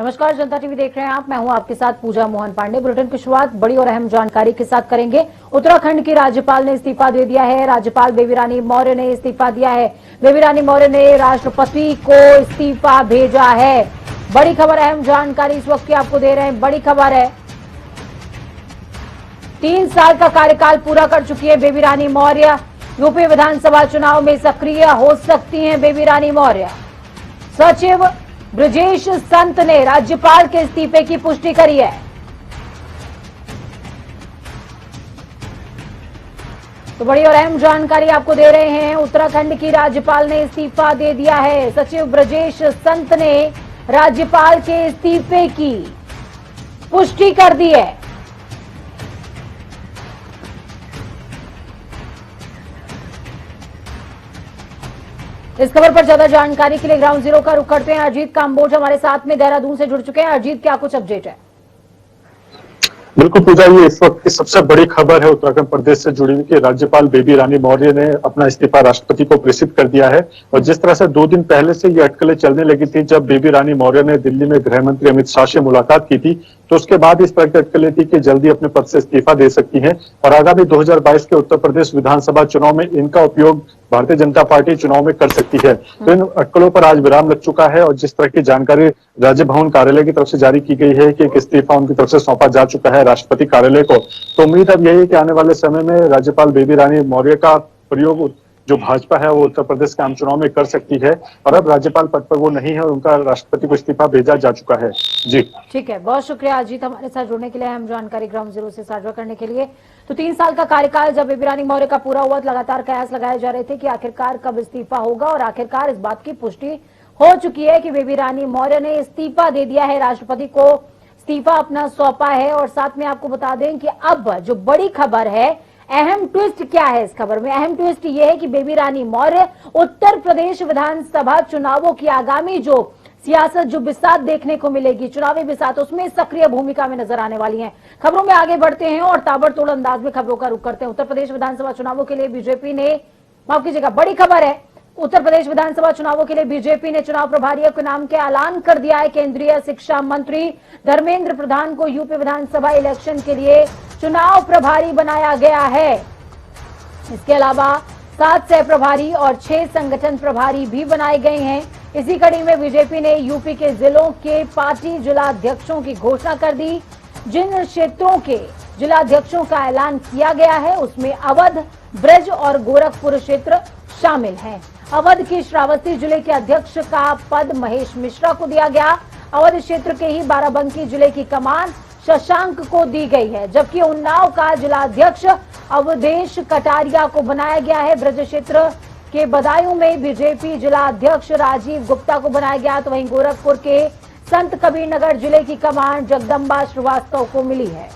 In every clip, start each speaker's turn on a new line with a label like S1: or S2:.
S1: नमस्कार, जनता टीवी देख रहे हैं आप। मैं हूं आपके साथ पूजा मोहन पांडे। बुलेटिन की शुरुआत बड़ी और अहम जानकारी के साथ करेंगे। उत्तराखंड की राज्यपाल ने इस्तीफा दे दिया है। राज्यपाल बेबी रानी मौर्य ने इस्तीफा दिया है। बेबी रानी मौर्य ने राष्ट्रपति को इस्तीफा भेजा है। बड़ी खबर, अहम जानकारी इस वक्त की आपको दे रहे हैं। बड़ी खबर है, 3 साल का कार्यकाल पूरा कर चुकी है बेबी रानी मौर्य। यूपी विधानसभा चुनाव में सक्रिय हो सकती हैं बेबी रानी मौर्य। सचिव ब्रजेश संत ने राज्यपाल के इस्तीफे की पुष्टि करी है। तो बड़ी और अहम जानकारी आपको दे रहे हैं। उत्तराखंड की राज्यपाल ने इस्तीफा दे दिया है। सचिव ब्रजेश संत ने राज्यपाल के इस्तीफे की पुष्टि कर दी है। इस खबर पर ज्यादा जानकारी के लिए ग्राउंड जीरो का रुख करते हैं। अजीत काम्बोज हमारे साथ में देहरादून से जुड़ चुके हैं। अजीत, क्या कुछ अपडेट है?
S2: बिल्कुल पूजा, ये इस वक्त की सबसे बड़ी खबर है उत्तराखंड प्रदेश से जुड़ी हुई कि राज्यपाल बेबी रानी मौर्य ने अपना इस्तीफा राष्ट्रपति को प्रेषित कर दिया है। और जिस तरह से 2 दिन पहले से ये अटकलें चलने लगी थी, जब बेबी रानी मौर्य ने दिल्ली में गृह मंत्री अमित शाह से मुलाकात की थी, तो उसके बाद इस तरह की अटकलें थी कि जल्दी अपने पद से इस्तीफा दे सकती हैं और आगामी 2022 के उत्तर प्रदेश विधानसभा चुनाव में इनका उपयोग भारतीय जनता पार्टी चुनाव में कर सकती है। तो इन अटकलों पर आज विराम लग चुका है और जिस तरह की जानकारी राज्य भवन कार्यालय की तरफ से जारी की गई है कि एक इस्तीफा उनकी तरफ से सौंपा जा चुका है राष्ट्रपति कार्यालय को, तो उम्मीद अब यही है कि आने वाले समय में राज्यपाल बेबी रानी मौर्य का प्रयोग जो भाजपा है वो उत्तर प्रदेश के आम चुनाव में कर सकती है। और अब राज्यपाल पद पर वो नहीं है और उनका राष्ट्रपति को इस्तीफा भेजा जा चुका है। जी
S1: ठीक है, बहुत शुक्रिया अजीत हमारे साथ जुड़ने के लिए, अहम जानकारी ग्राउंड जीरो से साझा करने के लिए। तो 3 साल का कार्यकाल जब बेबी रानी मौर्य का पूरा हुआ, लगातार कयास लगाए जा रहे थे कि आखिरकार कब इस्तीफा होगा, और आखिरकार इस बात की पुष्टि हो चुकी है कि बेबी रानी मौर्य ने इस्तीफा दे दिया है। राष्ट्रपति को इस्तीफा अपना सौंपा है। और साथ में आपको बता दें कि अब जो बड़ी खबर है, अहम ट्विस्ट क्या है इस खबर में? अहम ट्विस्ट ये है कि बेबी रानी मौर्य उत्तर प्रदेश विधानसभा चुनावों की आगामी जो सियासत, जो बिसात देखने को मिलेगी, चुनावी बिसात, उसमें सक्रिय भूमिका में नजर आने वाली हैं। खबरों में आगे बढ़ते हैं और ताबड़तोड़ अंदाज में खबरों का रुख करते हैं। उत्तर प्रदेश विधानसभा चुनावों के लिए बीजेपी ने, माफ कीजिएगा, बड़ी खबर है, उत्तर प्रदेश विधानसभा चुनावों के लिए बीजेपी ने चुनाव प्रभारियों के नाम के ऐलान कर दिया है। केंद्रीय शिक्षा मंत्री धर्मेंद्र प्रधान को यूपी विधानसभा इलेक्शन के लिए चुनाव प्रभारी बनाया गया है। इसके अलावा 7 सह प्रभारी और 6 संगठन प्रभारी भी बनाए गए हैं। इसी कड़ी में बीजेपी ने यूपी के जिलों के पार्टी जिलाध्यक्षों की घोषणा कर दी। जिन क्षेत्रों के जिलाध्यक्षों का ऐलान किया गया है उसमें अवध, ब्रज और गोरखपुर क्षेत्र शामिल हैं। अवध की श्रावस्ती जिले के अध्यक्ष का पद महेश मिश्रा को दिया गया। अवध क्षेत्र के ही बाराबंकी जिले की कमान शशांक को दी गई है, जबकि उन्नाव का जिलाध्यक्ष अवधेश कटारिया को बनाया गया है। ब्रज क्षेत्र के बदायूं में बीजेपी जिलाध्यक्ष राजीव गुप्ता को बनाया गया, तो वहीं गोरखपुर के संत कबीर नगर जिले की कमान जगदम्बा श्रीवास्तव को मिली है।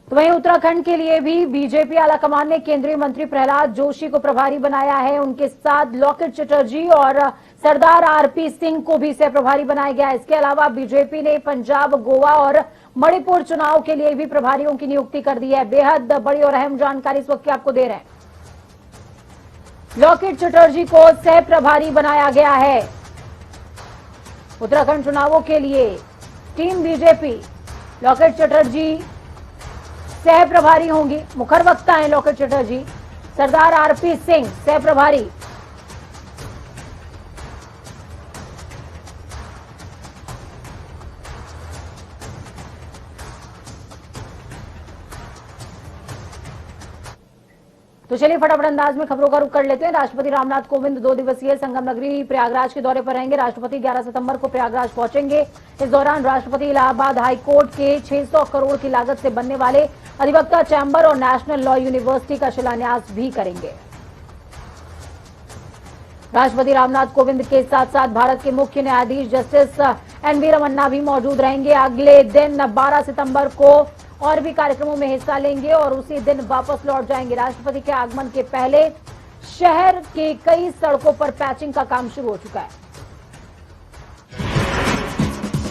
S1: तो वहीं उत्तराखंड के लिए भी बीजेपी आलाकमान ने केंद्रीय मंत्री प्रहलाद जोशी को प्रभारी बनाया है। उनके साथ लॉकेट चटर्जी और सरदार आरपी सिंह को भी सह प्रभारी बनाया गया। इसके अलावा बीजेपी ने पंजाब, गोवा और मणिपुर चुनाव के लिए भी प्रभारियों की नियुक्ति कर दी है। बेहद बड़ी और अहम जानकारी इस वक्त की आपको दे रहे हैं। लॉकेट चटर्जी को सह प्रभारी बनाया गया है। उत्तराखंड चुनावों के लिए टीम बीजेपी, लॉकेट चटर्जी सह प्रभारी होंगी। मुखर वक्ता हैं लॉकेट चटर्जी। सरदार आरपी सिंह सह प्रभारी। तो चलिए फटाफट अंदाज में खबरों का रुख कर लेते हैं। राष्ट्रपति रामनाथ कोविंद 2 दिवसीय संगम नगरी प्रयागराज के दौरे पर रहेंगे। राष्ट्रपति 11 सितंबर को प्रयागराज पहुंचेंगे। इस दौरान राष्ट्रपति इलाहाबाद हाईकोर्ट के 600 करोड़ की लागत से बनने वाले अधिवक्ता चैम्बर और नेशनल लॉ यूनिवर्सिटी का शिलान्यास भी करेंगे। राष्ट्रपति रामनाथ कोविंद के साथ साथ भारत के मुख्य न्यायाधीश जस्टिस एन.वी. रमन्ना भी मौजूद रहेंगे। अगले दिन 12 सितंबर को और भी कार्यक्रमों में हिस्सा लेंगे और उसी दिन वापस लौट जाएंगे। राष्ट्रपति के आगमन के पहले शहर के कई सड़कों पर पैचिंग का काम शुरू हो चुका है।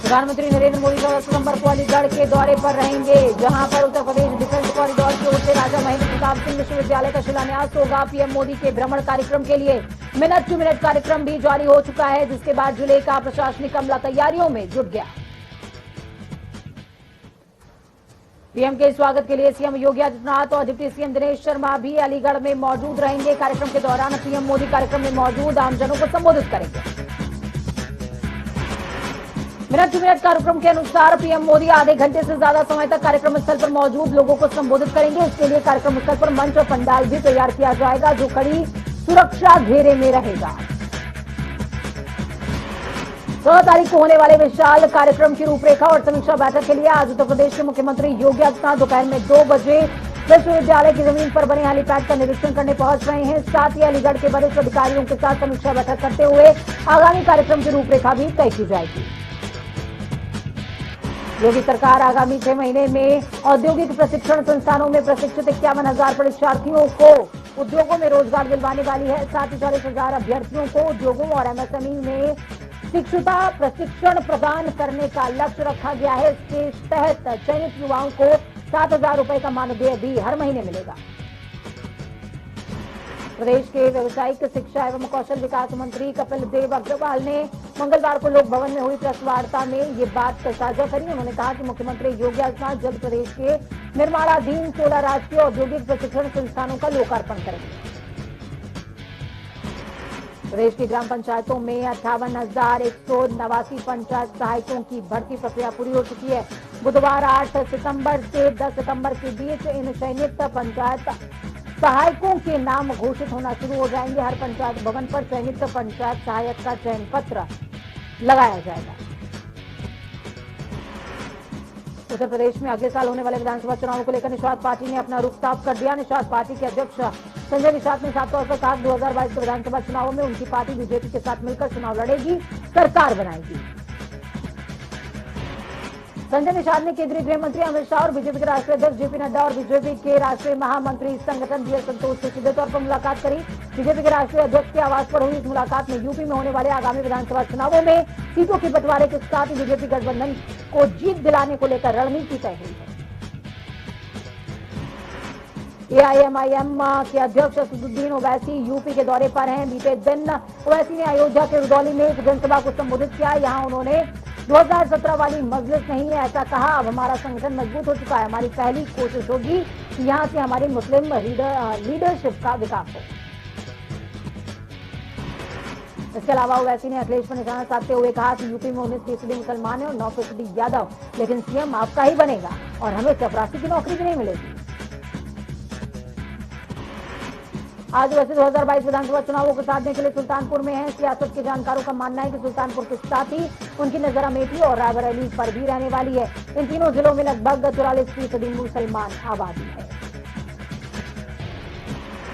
S1: प्रधानमंत्री नरेंद्र मोदी 14 सितंबर को अलीगढ़ के दौरे पर रहेंगे, जहां पर उत्तर प्रदेश डिफेंस कॉरिडोर की ओर से राजा महेंद्र प्रताप सिंह विश्वविद्यालय का शिलान्यास होगा। पीएम मोदी के भ्रमण कार्यक्रम के लिए मिनट टू मिनट कार्यक्रम भी जारी हो चुका है, जिसके बाद जिले का प्रशासनिक अमला तैयारियों में जुट गया। पीएम के स्वागत के लिए सीएम योगी आदित्यनाथ और डिप्टी सीएम दिनेश शर्मा भी अलीगढ़ में मौजूद रहेंगे। कार्यक्रम के दौरान पीएम मोदी कार्यक्रम में मौजूद आमजनों को संबोधित करेंगे। मिनट टू मिनट कार्यक्रम के अनुसार पीएम मोदी आधे घंटे से ज्यादा समय तक कार्यक्रम स्थल पर मौजूद लोगों को संबोधित करेंगे। इसके लिए कार्यक्रम स्थल पर मंच और पंडाल भी तैयार किया जाएगा, जो कड़ी सुरक्षा घेरे में रहेगा। 16 तारीख को होने वाले विशाल कार्यक्रम की रूपरेखा और समीक्षा बैठक के लिए आज उत्तर प्रदेश के मुख्यमंत्री योगी आदित्यनाथ दोपहर में 2 बजे विश्वविद्यालय की जमीन पर बने हेलीपैड का निरीक्षण करने पहुंच रहे हैं। साथ ही अलीगढ़ के वरिष्ठ अधिकारियों के साथ समीक्षा बैठक करते हुए आगामी कार्यक्रम की रूपरेखा भी तय की जाएगी। योगी सरकार आगामी 6 महीने में औद्योगिक प्रशिक्षण संस्थानों में प्रशिक्षित 51,000 परीक्षार्थियों को उद्योगों में रोजगार दिलवाने वाली है। साथ ही 40,000 अभ्यर्थियों को उद्योगों और एमएसएमई में शिक्षुता प्रशिक्षण प्रदान करने का लक्ष्य रखा गया है। इसके तहत चयनित युवाओं को 7,000 रुपए का मानदेय भी हर महीने मिलेगा। प्रदेश के व्यावसायिक शिक्षा एवं कौशल विकास मंत्री कपिल देव अग्रवाल ने मंगलवार को लोक भवन में हुई प्रेस वार्ता में ये बात साझा करी। उन्होंने कहा कि मुख्यमंत्री योगी आदित्यनाथ जल्द प्रदेश के निर्माणाधीन 16 राष्ट्रीय औद्योगिक प्रशिक्षण संस्थानों का लोकार्पण करेंगे। प्रदेश की ग्राम पंचायतों में 58,189 पंचायत सहायकों की भर्ती प्रक्रिया पूरी हो चुकी है। बुधवार 8 सितंबर से 10 सितंबर के बीच इन चयनित पंचायत सहायकों के नाम घोषित होना शुरू हो जाएंगे। हर पंचायत भवन पर चयनित पंचायत सहायक का चयन पत्र लगाया जाएगा। उत्तर प्रदेश में अगले साल होने वाले विधानसभा चुनावों को लेकर निषाद पार्टी ने अपना रुख साफ कर दिया। निषाद पार्टी के अध्यक्ष संजय निषाद ने साफ तौर पर कहा 2022 के विधानसभा चुनावों में उनकी पार्टी बीजेपी के साथ मिलकर चुनाव लड़ेगी, सरकार बनाएगी। संजय निषाद ने केंद्रीय गृह मंत्री अमित शाह और बीजेपी के राष्ट्रीय अध्यक्ष जेपी नड्डा और बीजेपी के राष्ट्रीय महामंत्री संगठन बीएल संतोष से सीधे तौर पर मुलाकात करी। बीजेपी के राष्ट्रीय अध्यक्ष के आवास पर हुई इस मुलाकात में यूपी में होने वाले आगामी विधानसभा चुनावों में सीटों के बंटवारे के साथ ही बीजेपी गठबंधन को जीत दिलाने को लेकर रणनीति तय हुई है। एआईएमआईएम के अध्यक्ष असदुद्दीन ओवैसी यूपी के दौरे पर हैं। बीते दिन ओवैसी ने अयोध्या के रुदौली में एक जनसभा को संबोधित किया। यहाँ उन्होंने 2017 वाली मजलिस नहीं है ऐसा कहा। अब हमारा संगठन मजबूत हो चुका है। हमारी पहली कोशिश होगी कि यहाँ से हमारी मुस्लिम लीडरशिप का विकास हो। इसके अलावा ओवैसी ने अखिलेश पर निशाना साधते हुए कहा कि यूपी में 19% मुसलमान है और 9% यादव, लेकिन सीएम आपका ही बनेगा और हमें चपरासी की नौकरी भी नहीं मिलेगी। आज वैसे 2022 विधानसभा चुनावों को साधने के लिए सुल्तानपुर में है। सियासत के जानकारों का मानना है कि सुल्तानपुर के साथ ही उनकी नजर अमेठी और रायबरेली पर भी रहने वाली है। इन तीनों जिलों में लगभग 44% मुसलमान आबादी है।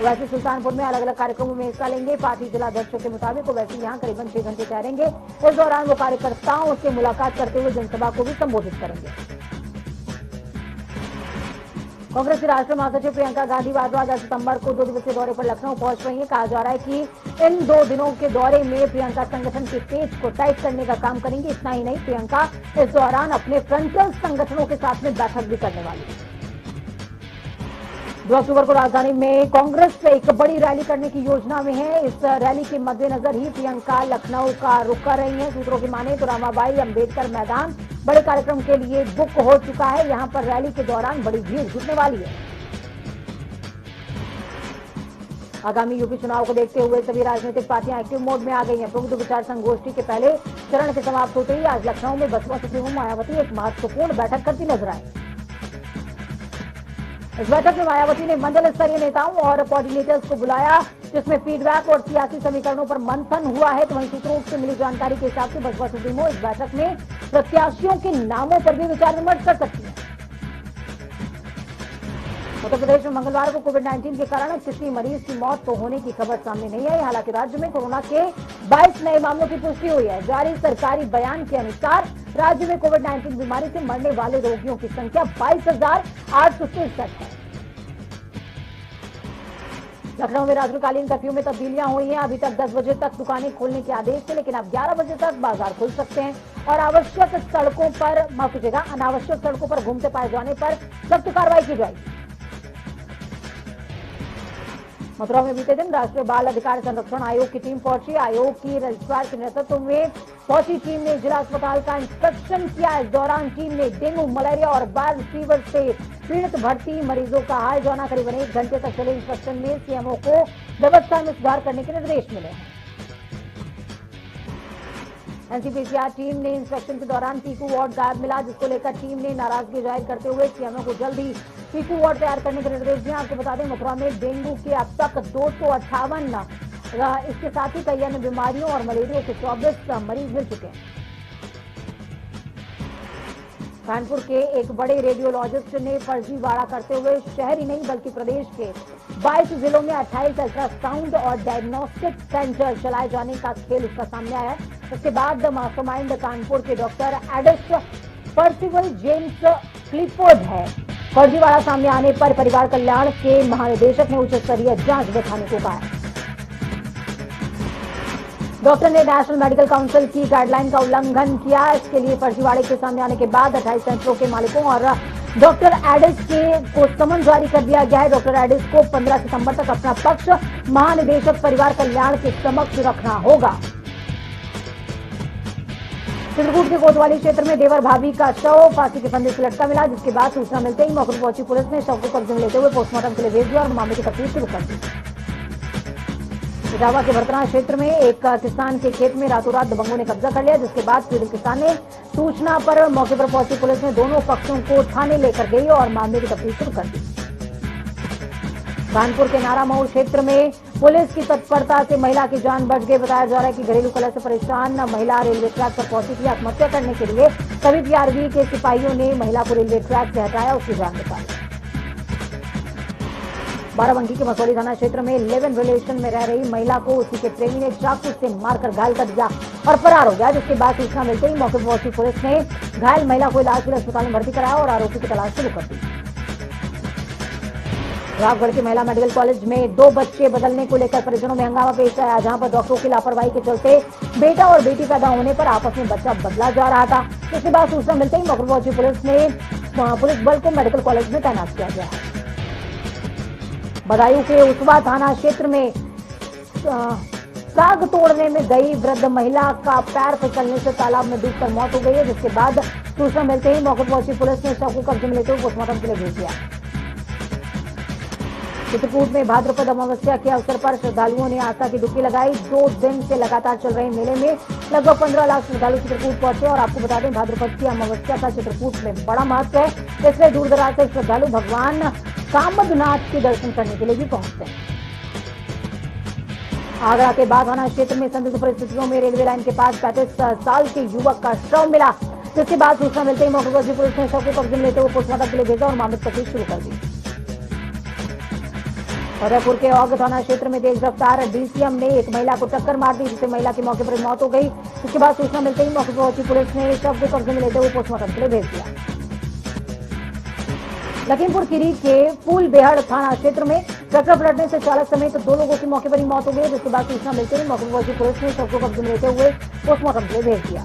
S1: वैसे सुल्तानपुर में अलग अलग कार्यक्रमों में हिस्सा लेंगे। पार्टी जिलाध्यक्षों के मुताबिक वैसे यहाँ करीबन 6 घंटे ठहरेंगे। इस दौरान वो कार्यकर्ताओं से मुलाकात करते हुए जनसभा को भी संबोधित करेंगे। कांग्रेस की राष्ट्रीय महासचिव प्रियंका गांधी वाड्रा 10 सितंबर को 2 दिवसीय दौरे पर लखनऊ पहुंच रही है। कहा जा रहा है कि इन 2 दिनों के दौरे में प्रियंका संगठन के पेज को टाइट करने का काम करेंगी। इतना ही नहीं, प्रियंका इस दौरान अपने फ्रंटल संगठनों के साथ में बैठक भी करने वाली है। 2 अक्टूबर को राजधानी में कांग्रेस एक बड़ी रैली करने की योजना में है। इस रैली के मद्देनजर ही प्रियंका लखनऊ का रुख कर रही है। सूत्रों की माने तो रामाबाई अंबेडकर मैदान बड़े कार्यक्रम के लिए बुक हो चुका है। यहां पर रैली के दौरान बड़ी भीड़ जुटने वाली है। आगामी यूपी चुनाव को देखते हुए सभी राजनीतिक पार्टियां एक्टिव मोड में आ गई हैं। प्रबुद्ध विचार संगोष्ठी के पहले चरण के समाप्त होते ही आज लखनऊ में बसपा सुप्रीमो मायावती एक महत्वपूर्ण बैठक करती नजर आई। इस बैठक में मायावती ने मंडल स्तरीय नेताओं और कोऑर्डिनेटर्स को बुलाया, जिसमें फीडबैक और सियासी समीकरणों पर मंथन हुआ है। तो वहीं सूत्रों से मिली जानकारी के हिसाब से बसपा सुप्रीमो इस बैठक में प्रत्याशियों के नामों पर भी विचार विमर्श कर सकती है। उत्तर प्रदेश में मंगलवार को कोविड-19 के कारण किसी मरीज की मौत तो होने की खबर सामने नहीं आई। हालांकि राज्य में कोरोना के 22 नए मामलों की पुष्टि हुई है। जारी सरकारी बयान के अनुसार राज्य में कोविड-19 बीमारी से मरने वाले रोगियों की संख्या 22,863 है। लखनऊ में रात्रिकालीन कर्फ्यू में तब्दीलियां हुई हैं। अभी तक 10 बजे तक दुकानें खोलने के आदेश थे, लेकिन अब 11 बजे तक बाजार खुल सकते हैं और अनावश्यक सड़कों पर घूमते पाए जाने पर सख्त कार्रवाई की जाएगी। मथुरा में बीते दिन राष्ट्रीय बाल अधिकार संरक्षण आयोग की टीम पहुंची। आयोग की रजिस्ट्रार के नेतृत्व में पहुंची टीम ने जिला अस्पताल का इंस्पेक्शन किया। इस दौरान टीम ने डेंगू, मलेरिया और वायरल फीवर से पीड़ित भर्ती मरीजों का हाल जाना। करीबन 1 घंटे तक चले इंस्पेक्शन में सीएमओ को व्यवस्था में सुधार करने के निर्देश मिले हैं। एनसीपीसीआर टीम ने इंस्पेक्शन के दौरान पीकू वार्ड गायब मिला, जिसको लेकर टीम ने नाराजगी जाहिर करते हुए सीएमओ को जल्द ही पीकू वार्ड तैयार करने के निर्देश दिए। आपको बता दें, मथुरा में डेंगू के अब तक 258, इसके साथ ही कई अन्य बीमारियों और मलेरिया के 24 मरीज मिल चुके हैं। कानपुर के एक बड़े रेडियोलॉजिस्ट ने फर्जीवाड़ा करते हुए शहर ही नहीं बल्कि प्रदेश के 22 जिलों में 28 अल्ट्रासाउंड और डायग्नोस्टिक सेंटर चलाए जाने का खेल उसका सामने आया। इसके बाद मास्टरमाइंड कानपुर के doctor Aedes Percival James Clifford है। फर्जीवाड़ा सामने आने पर परिवार कल्याण के महानिदेशक ने उच्च स्तरीय जांच बैठाने को कहा। डॉक्टर ने नेशनल मेडिकल काउंसिल की गाइडलाइन का उल्लंघन किया। इसके लिए फर्जीवाड़े के सामने आने के बाद 28 सेंटरों के मालिकों और डॉक्टर एडिस को समन जारी कर दिया गया है। डॉक्टर एडिस को 15 सितंबर तक अपना पक्ष महानिदेशक परिवार कल्याण के समक्ष रखना होगा। चित्रकूट के कोतवाली क्षेत्र में देवर भाभी का शव फांसी के फंदे से लटका मिला, जिसके बाद सूचना मिलते ही मौके पर पहुंची पुलिस ने शव को कब्जे में लेते हुए पोस्टमार्टम के लिए भेज दिया और मामले की तफ्तीश शुरू कर दी। इटावा के भरतना क्षेत्र में एक किसान के खेत में रातों रात दबंगों ने कब्जा कर लिया, जिसके बाद पीड़ित किसान ने सूचना पर मौके पर पहुंची पुलिस ने दोनों पक्षों को थाने लेकर गई और मामले की तफ्तीश शुरू कर दी। कानपुर के नारामऊ क्षेत्र में पुलिस की तत्परता से महिला की जान बच गई। बताया जा रहा है कि घरेलू कलह से परेशान महिला रेलवे ट्रैक पर पहुंची थी। आत्महत्या करने के लिए तभी पीआरबी के सिपाहियों ने महिला को रेलवे ट्रैक से हटाया, उसकी जान बचाई। बाराबंकी के मसौली थाना क्षेत्र में लिव इन रिलेशन में रह रही महिला को उसी के प्रेमी ने चाकू से मारकर घायल कर दिया और फरार हो गया, जिसके बाद सूचना मिलते ही मौके पर पहुंची पुलिस ने घायल महिला को इलाज के लिए अस्पताल में भर्ती कराया और आरोपी की तलाश शुरू कर दी। रावगढ़ के महिला मेडिकल कॉलेज में 2 बच्चे बदलने को लेकर परिजनों में हंगामा पेश आया, जहां पर डॉक्टरों की लापरवाही के चलते बेटा और बेटी पैदा होने पर आपस में बच्चा बदला जा रहा था। इसके बाद सूचना मिलते ही मौके पर पहुंची पुलिस बल को मेडिकल कॉलेज में तैनात किया गया है। बदायूं के उसवा थाना क्षेत्र में साग तोड़ने में गई वृद्ध महिला का पैर फिसलने से तालाब में डूबकर मौत हो गई है, जिसके बाद सूचना मिलते ही मौके पर पहुंची पुलिस ने शव को कब्जे में लेते हुए पोस्टमार्टम के लिए भेज दिया। चित्रकूट में भाद्रपद अमावस्या के अवसर पर श्रद्धालुओं ने आस्था की डुबकी लगाई। 2 दिन से लगातार चल रहे मेले में लगभग 15 लाख श्रद्धालु चित्रकूट पहुंचे और आपको बता दें, भाद्रपद की अमावस्या का चित्रकूट में बड़ा महत्व है, इसलिए दूर दराज से श्रद्धालु भगवान कामदनाथ के दर्शन करने के लिए भी पहुंचते हैं। आगरा के बाघ थाना क्षेत्र में संदिग्ध परिस्थितियों में रेलवे लाइन के पास 35 साल के युवक का शव मिला, जिसके बाद सूचना मिलते ही मौके पर पुलिस ने शव को कब्जे में लेते हुए पोस्टमार्टम के लिए भेजा और मामले की तफ्तीश शुरू कर दी। उदयपुर के औग थाना क्षेत्र में तेज रफ्तार डीसीएम ने एक महिला को टक्कर मार दी, जिससे महिला की मौके पर मौत हो गई। इसके बाद सूचना मिलते ही मौके पर पहुंची पुलिस ने शव को कब्जे में लेते हुए पोस्टमार्टम के लिए भेज दिया। लखीमपुर खीरी के फूल बेहड़ थाना क्षेत्र में ट्रैक्टर पलटने से चालक समेत 2 लोगों की मौके पर ही मौत हो गई, जिसके बाद सूचना मिलते ही मौके पर पहुंची पुलिस ने शव को कब्जे में लेते हुए पोस्टमार्टम के लिए भेज दिया।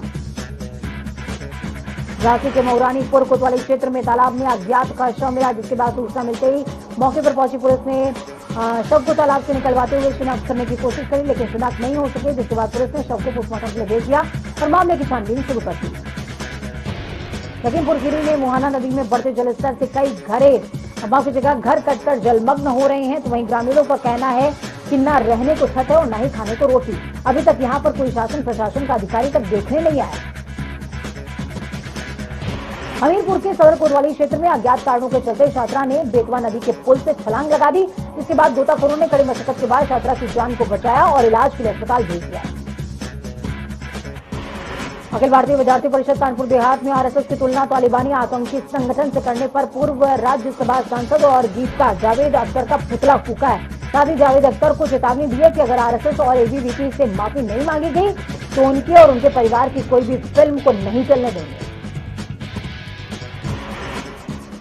S1: झांसी के मऊरानीपुर कोतवाली क्षेत्र में तालाब में अज्ञात का शव मिला, जिसके बाद सूचना मिलते ही मौके पर पहुंची पुलिस ने शव को तालाब से निकलवाते हुए शिनाख्त करने की कोशिश करी, लेकिन शिनाख्त नहीं हो सके, जिसके बाद पुलिस ने शव को पोस्टमार्टम के लिए भेज दिया और मामले की छानबीन शुरू कर दी। लखीमपुर खीरी में मुहाना नदी में बढ़ते जलस्तर से कई की जगह घर कटकर जलमग्न हो रहे हैं, तो वहीं ग्रामीणों का कहना है कि न रहने को छत है और न ही खाने को रोटी। अभी तक यहां पर कोई शासन प्रशासन का अधिकारी तक देखने नहीं आया। हमीरपुर के सदर कोतवाली क्षेत्र में अज्ञात कारणों के चलते छात्रा ने बेतवा नदी के पुल से छलांग लगा दी, जिसके बाद गोताखोरों ने कड़ी मशक्कत के बाद छात्रा की जान को बचाया और इलाज के लिए अस्पताल भेज दिया। अखिल भारतीय विद्यार्थी परिषद कानपुर देहात में आरएसएस की तुलना तालिबानी आतंकी संगठन से करने पर पूर्व राज्यसभा सांसद और गीतकार जावेद अख्तर का पुतला फूका है। साथ ही जावेद अख्तर को चेतावनी दी है कि अगर आरएसएस और एबीवीपी से माफी नहीं मांगी गई तो उनके और उनके परिवार की कोई भी फिल्म को नहीं चलने देंगे।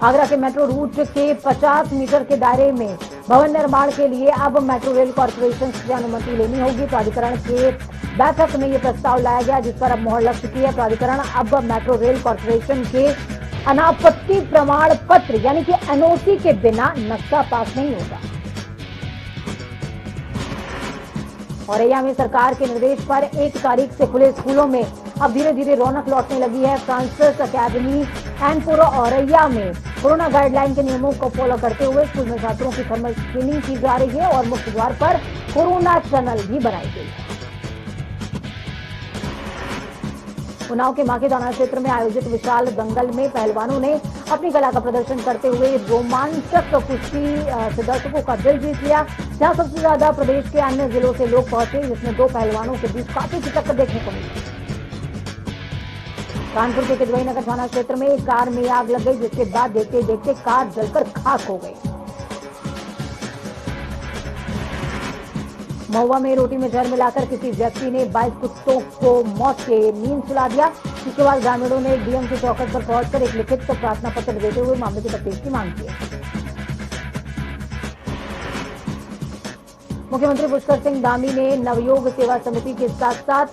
S1: आगरा के मेट्रो रूट के 50 मीटर के दायरे में भवन निर्माण के लिए अब मेट्रो रेल कॉर्पोरेशन से अनुमति लेनी होगी। प्राधिकरण के बैठक में यह प्रस्ताव लाया गया, जिस पर अब मोहर लग चुकी है। प्राधिकरण अब मेट्रो रेल कॉर्पोरेशन के अनापत्ति प्रमाण पत्र यानी कि एनओसी के बिना नक्शा पास नहीं होगा। औरैया में सरकार के निर्देश पर 1 तारीख से खुले स्कूलों में अब धीरे धीरे रौनक लौटने लगी है। फ्रांसिस अकेडमी एंड औरैया में कोरोना गाइडलाइन के नियमों को फॉलो करते हुए स्कूल में छात्रों की थर्मल स्क्रीनिंग की जा रही है और मुख्य द्वार पर कोरोना टनल भी बनाई गई है। उन्नाव के माके थाना क्षेत्र में आयोजित विशाल दंगल में पहलवानों ने अपनी कला का प्रदर्शन करते हुए रोमांचक कुश्ती से दर्शकों का दिल जीत लिया। जहां सबसे ज्यादा प्रदेश के अन्य जिलों से लोग पहुंचे, जिसमें 2 पहलवानों के बीच काफी टक्कर देखने को मिली। कानपुर के किदवई नगर थाना क्षेत्र में एक कार में आग लग गई, जिसके बाद देखते देखते कार जलकर खाक हो गई। महुआ में रोटी में जहर मिलाकर किसी व्यक्ति ने 22 कुत्तों को मौत से नींद सुला दिया। इसके बाद ग्रामीणों ने डीएम के चौखट पर पहुंचकर एक लिखित प्रार्थना पत्र देते हुए मामले की तफ्तीश की मांग की है। मुख्यमंत्री पुष्कर सिंह धामी ने नवयोग सेवा समिति के साथ साथ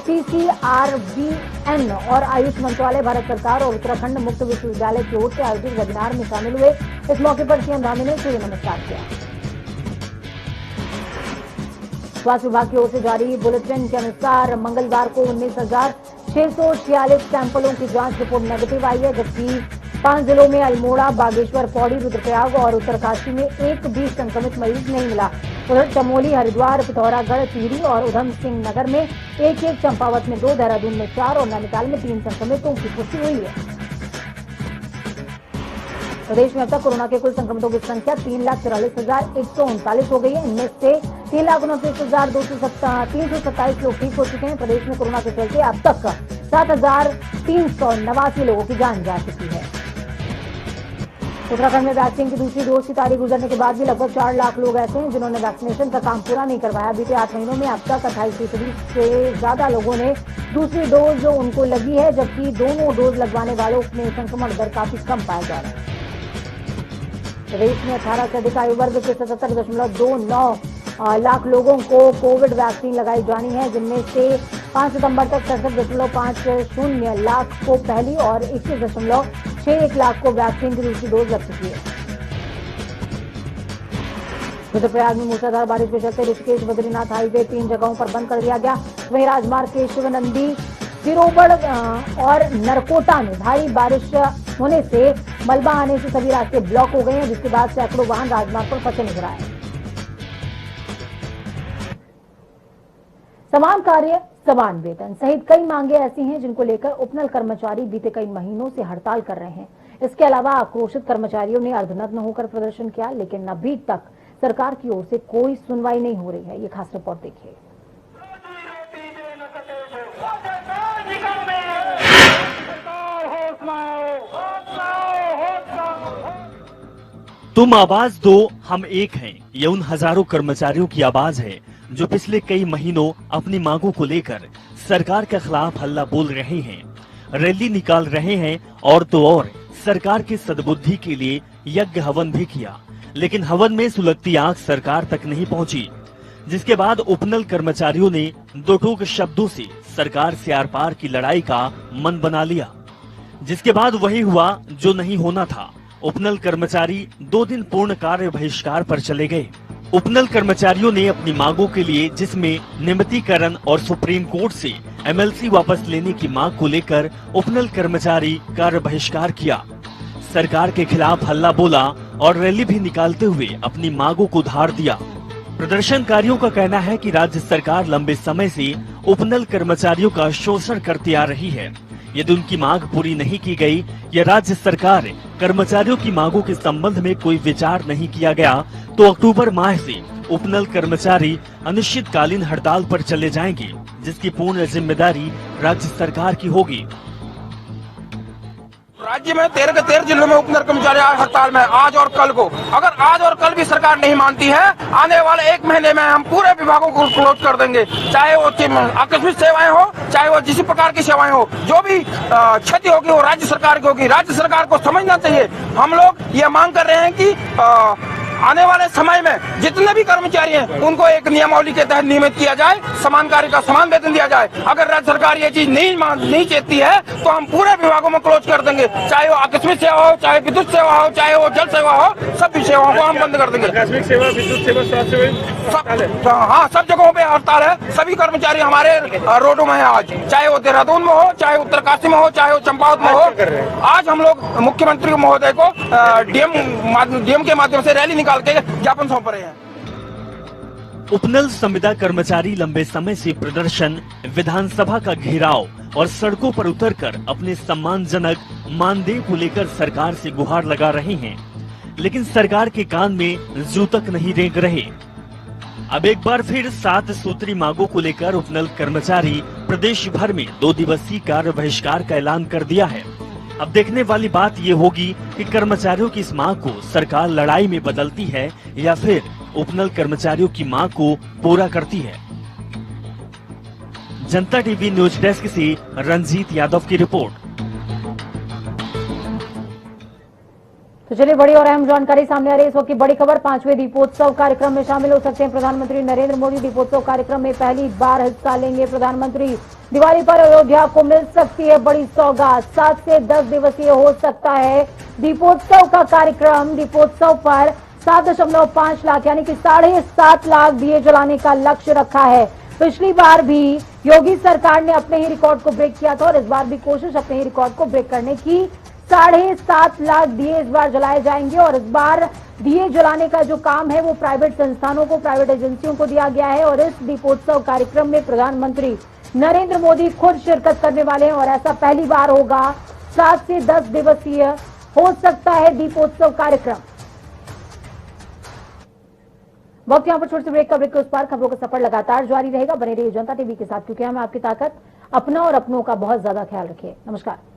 S1: CCRBN और आयुष मंत्रालय, भारत सरकार और उत्तराखंड मुक्त विश्वविद्यालय की ओर से आयोजित वेबिनार में शामिल हुए। इस मौके पर सीएम धामी ने सूर्य नमस्कार किया। स्वास्थ्य विभाग की ओर से जारी बुलेटिन के अनुसार मंगलवार को 19,646 सैंपलों की जांच रिपोर्ट नेगेटिव आई है, जबकि 5 जिलों में अल्मोड़ा, बागेश्वर, पौड़ी, रुद्रप्रयाग और उत्तरकाशी में एक भी संक्रमित मरीज नहीं मिला। उधर चमोली, हरिद्वार, पिथौरागढ़, टिहरी और उधम सिंह नगर में 1-1, चंपावत में 2, देहरादून में 4 और नैनीताल में 3 संक्रमितों की पुष्टि हुई है। प्रदेश में अब तक कोरोना के कुल संक्रमितों की संख्या 3,44,139 हो गई है। इनमें से 3,29,327 लोग ठीक हो चुके हैं। प्रदेश में कोरोना के चलते अब तक 7,389 लोगों की जान जा चुकी है। उत्तराखंड में वैक्सीन की दूसरी डोज की तारीख गुजरने के बाद भी लगभग 4 लाख लोग ऐसे हैं जिन्होंने वैक्सीनेशन का काम पूरा नहीं करवाया। बीते 8 महीनों में अब तक 28% से ज्यादा लोगों ने दूसरी डोज उनको लगी है, जबकि दोनों डोज लगवाने वालों में संक्रमण दर काफी कम पाया जा रहा है। प्रदेश में 18 से अधिक आयु वर्ग के 77.29 लाख लोगों को कोविड वैक्सीन लगाई जानी है, जिनमें से 5 सितंबर तक 67.50 लाख को पहली और 21.61 लाख को वैक्सीन की दूसरी डोज लग चुकी है। रुद्रप्रयाग में मूसलाधार बारिश के चलते ऋषिकेश बद्रीनाथ हाईवे 3 जगहों पर बंद कर दिया गया। वहीं राजमार्ग के शिवनंदी, सिरोबड़ और नरकोटा में भारी बारिश होने से मलबा आने से सभी रास्ते ब्लॉक हो गए हैं, जिसके बाद सैकड़ों वाहन राजमार्ग पर फंसे नजर आए। समान कार्य समान वेतन सहित कई मांगे ऐसी हैं जिनको लेकर उपनल कर्मचारी बीते कई महीनों से हड़ताल कर रहे हैं। इसके अलावा आक्रोशित कर्मचारियों ने अर्धनग्न होकर प्रदर्शन किया, लेकिन अभी तक सरकार की ओर से कोई सुनवाई नहीं हो रही है। ये खास रिपोर्ट देखिए।
S3: तुम आवाज दो, हम एक हैं। ये उन हजारों कर्मचारियों की आवाज है जो पिछले कई महीनों अपनी मांगों को लेकर सरकार के खिलाफ हल्ला बोल रहे हैं, रैली निकाल रहे हैं और तो और सरकार की सद्बुद्धि के लिए यज्ञ हवन भी किया, लेकिन हवन में सुलगती आंख सरकार तक नहीं पहुंची। जिसके बाद उपनल कर्मचारियों ने दो टूक शब्दों से सरकार से आर पार की लड़ाई का मन बना लिया। जिसके बाद वही हुआ जो नहीं होना था। उपनल कर्मचारी 2 दिन पूर्ण कार्य बहिष्कार पर चले गए। उपनल कर्मचारियों ने अपनी मांगों के लिए, जिसमें नियमितीकरण और सुप्रीम कोर्ट से एमएलसी वापस लेने की मांग को लेकर उपनल कर्मचारी कार्य बहिष्कार किया, सरकार के खिलाफ हल्ला बोला और रैली भी निकालते हुए अपनी मांगों को उधार दिया। प्रदर्शनकारियों का कहना है कि राज्य सरकार लंबे समय से उपनल कर्मचारियों का शोषण करती आ रही है। यदि उनकी मांग पूरी नहीं की गई या राज्य सरकार कर्मचारियों की मांगों के संबंध में कोई विचार नहीं किया गया तो अक्टूबर माह से उपनल कर्मचारी अनिश्चितकालीन हड़ताल पर चले जाएंगे, जिसकी पूर्ण जिम्मेदारी राज्य सरकार की होगी।
S4: राज्य में 13 के 13 जिलों में उपनल कर्मचारी हड़ताल में आज और कल को, अगर आज और कल भी सरकार नहीं मानती है, आने वाले 1 महीने में हम पूरे विभागों को क्लोज कर देंगे। चाहे वो आकस्मिक सेवाएं हो, चाहे वो जिस प्रकार की सेवाएं हो, जो भी क्षति होगी वो राज्य सरकार की होगी। राज्य सरकार को समझना चाहिए। हम लोग ये मांग कर रहे हैं कि आने वाले समय में जितने भी कर्मचारी हैं उनको एक नियमावली के तहत नियमित किया जाए, समान कार्य का समान वेतन दिया जाए। अगर राज्य सरकार ये चीज नहीं चाहती है तो हम पूरे विभागों में क्लोज कर देंगे, चाहे वो आकस्मिक सेवा हो, चाहे विद्युत सेवा हो, चाहे वो जल सेवा हो, सभी सेवाओं को हम बंद कर देंगे।
S5: आकस्मिक सेवा, विद्युत सेवा, स्वास्थ्य सेवा,
S4: हाँ, सब जगहों पे हड़ताल है। सभी कर्मचारी हमारे रोडों में है आज, चाहे वो देहरादून में हो, चाहे उत्तरकाशी में हो, चाहे वो चंपावत में हो। आज हम लोग मुख्यमंत्री महोदय को डीएम के माध्यम से रैली निकाल के ज्ञापन सौंप रहे हैं।
S3: उपनल संविदा कर्मचारी लंबे समय से प्रदर्शन, विधानसभा का घेराव और सड़कों पर उतरकर अपने सम्मानजनक मानदेय को लेकर सरकार से गुहार लगा रहे हैं, लेकिन सरकार के कान में जू तक नहीं रेंग रहे। अब एक बार फिर 7 सूत्री मांगों को लेकर उपनल कर्मचारी प्रदेश भर में 2 दिवसीय कार्य बहिष्कार का ऐलान कर दिया है। अब देखने वाली बात ये होगी कि कर्मचारियों की इस मांग को सरकार लड़ाई में बदलती है या फिर उपनल कर्मचारियों की मांग को पूरा करती है। जनता टीवी न्यूज डेस्क से रंजीत यादव की रिपोर्ट।
S1: तो चलिए बड़ी और अहम जानकारी सामने आ रही है। इस वक्त की बड़ी खबर, 5वें दीपोत्सव कार्यक्रम में शामिल हो सकते हैं प्रधानमंत्री नरेंद्र मोदी। दीपोत्सव कार्यक्रम में पहली बार हिस्सा लेंगे प्रधानमंत्री। दिवाली पर अयोध्या को मिल सकती है बड़ी सौगात। 7 से 10 दिवसीय हो सकता है दीपोत्सव का कार्यक्रम। दीपोत्सव पर 7.5 लाख यानी कि 7.5 लाख दिए जलाने का लक्ष्य रखा है। पिछली बार भी योगी सरकार ने अपने ही रिकॉर्ड को ब्रेक किया था और इस बार भी कोशिश अपने ही रिकॉर्ड को ब्रेक करने की। 7.5 लाख दिए इस बार जलाए जाएंगे और इस बार दिए जलाने का जो काम है वो प्राइवेट संस्थानों को, प्राइवेट एजेंसियों को दिया गया है और इस दीपोत्सव कार्यक्रम में प्रधानमंत्री नरेंद्र मोदी खुद शिरकत करने वाले हैं और ऐसा पहली बार होगा। 7 से 10 दिवसीय हो सकता है दीपोत्सव कार्यक्रम। वक्त यहाँ पर छोटे से ब्रेक का, ब्रेक के उस पार खबरों का सफर लगातार जारी रहेगा। बने रहिए जनता टीवी के साथ, क्योंकि हम आपकी ताकत, अपना और अपनों का बहुत ज्यादा ख्याल रखिए। नमस्कार।